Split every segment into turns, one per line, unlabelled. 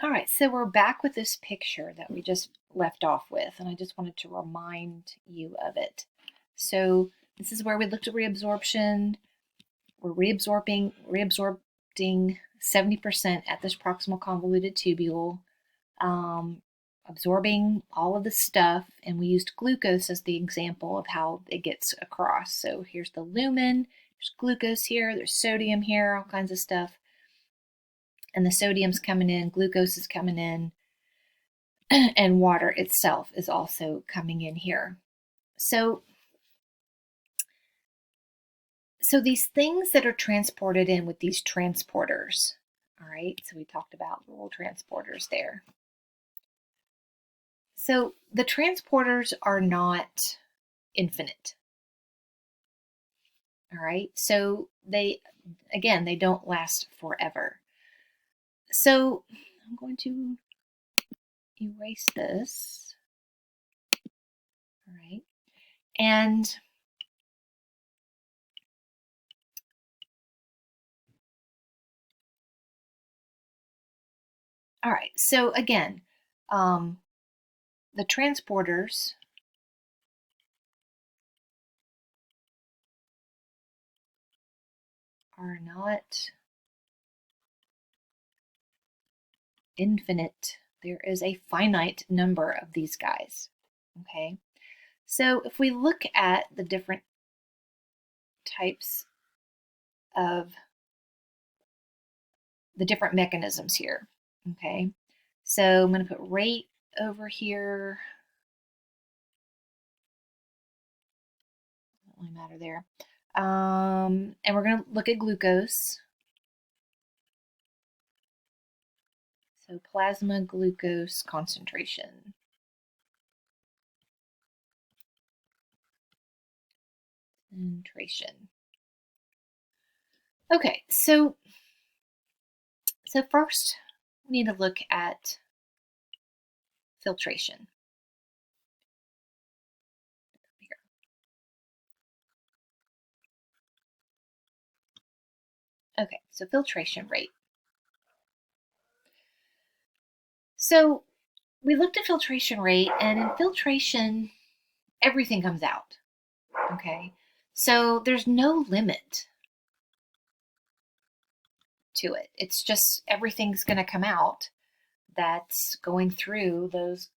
All right, so we're back with this picture that we just left off with, and I just wanted to remind you of it. So this is where we looked at reabsorption. We're reabsorbing 70% at this proximal convoluted tubule, absorbing all of the stuff, and we used glucose as the example of how it gets across. So here's the lumen, there's glucose here, there's sodium here, all kinds of stuff. And the sodium's coming in, glucose is coming in, and water itself is also coming in here. So these things that are transported in with these transporters, all right, so we talked about little transporters there. So the transporters are not infinite, all right? So they don't last forever. So I'm going to erase this, all right? And all right, so again, the transporters are not infinite. There is a finite number of these guys, okay? So if we look at the different types of the different mechanisms here, okay? So I'm going to put rate over here. Doesn't really matter there. And we're going to look at glucose. So plasma glucose concentration. Concentration. Okay, so first we need to look at filtration. Okay, so filtration rate. So we looked at filtration rate, and in filtration, everything comes out, okay? So there's no limit to it. It's just everything's going to come out that's going through those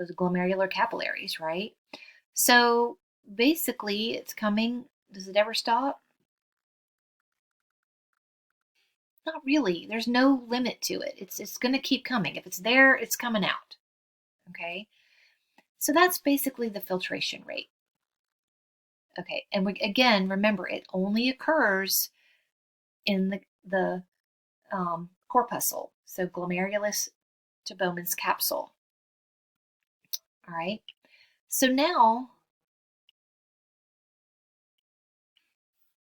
glomerular capillaries, right? So basically, it's coming. Does it ever stop? Not really. There's no limit to it. It's going to keep coming. If it's there, it's coming out. Okay? So that's basically the filtration rate. Okay, and again, remember, it only occurs in the corpuscle, so glomerulus to Bowman's capsule. All right, so now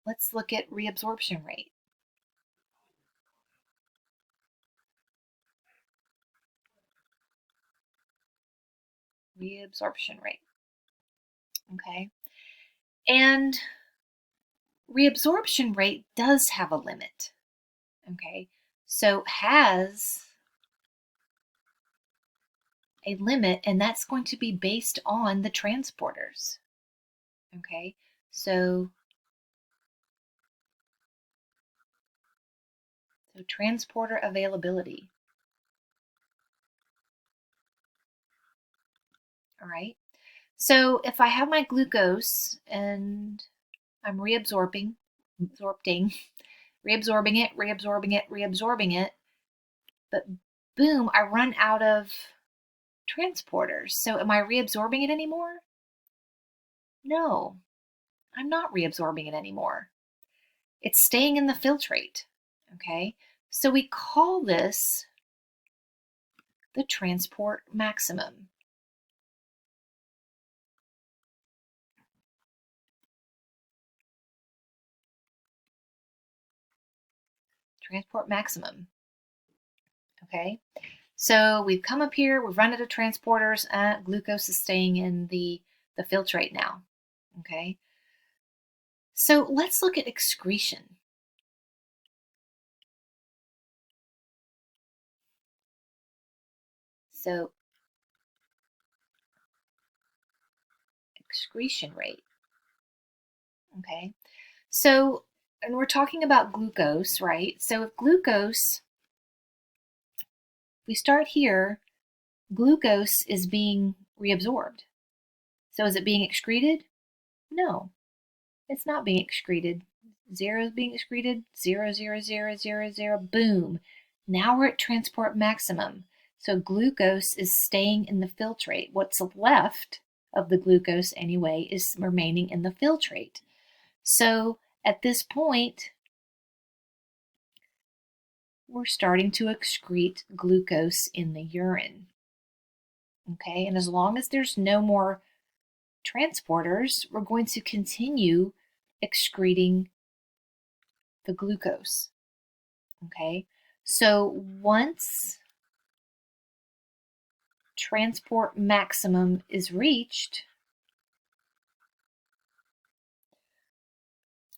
let's look at reabsorption rate. Reabsorption rate. Okay, and reabsorption rate does have a limit. Okay, so has a limit, and that's going to be based on the transporters. Okay, so transporter availability. All right, so if I have my glucose and I'm reabsorbing it, but boom, I run out of transporters. So am I reabsorbing it anymore? No, I'm not reabsorbing it anymore. It's staying in the filtrate, okay? So we call this the transport maximum. Transport maximum, okay? So we've come up here, we've run out of transporters, glucose is staying in the filtrate now, okay? So let's look at excretion. So excretion rate. Okay. So, and we're talking about glucose, right? So if glucose, we start here, glucose is being reabsorbed. So is it being excreted? No, it's not being excreted. Zero is being excreted, 0, 0, 0, 0, 0, boom. Now we're at transport maximum. So glucose is staying in the filtrate. What's left of the glucose anyway is remaining in the filtrate. So at this point, we're starting to excrete glucose in the urine. Okay, and as long as there's no more transporters, we're going to continue excreting the glucose. Okay, so once transport maximum is reached,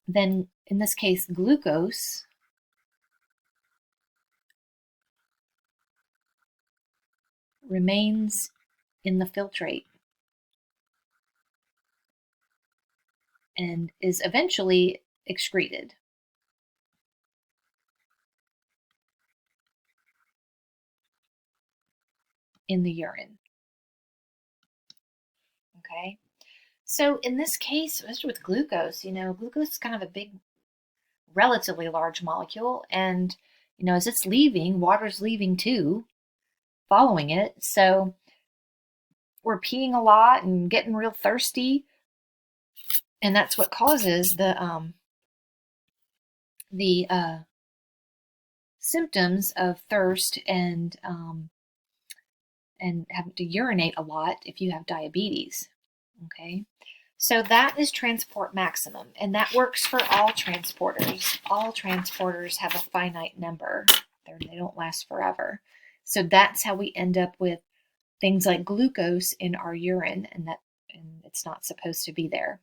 then in this case, glucose remains in the filtrate and is eventually excreted. In the urine. Okay, so in this case, especially with glucose, glucose is kind of a big, relatively large molecule, and as it's leaving, water's leaving too, following it. So we're peeing a lot and getting real thirsty, and that's what causes the symptoms of thirst and having to urinate a lot if you have diabetes. Okay, so that is transport maximum, and that works for all transporters. All transporters have a finite number. They don't last forever. So that's how we end up with things like glucose in our urine, and it's not supposed to be there.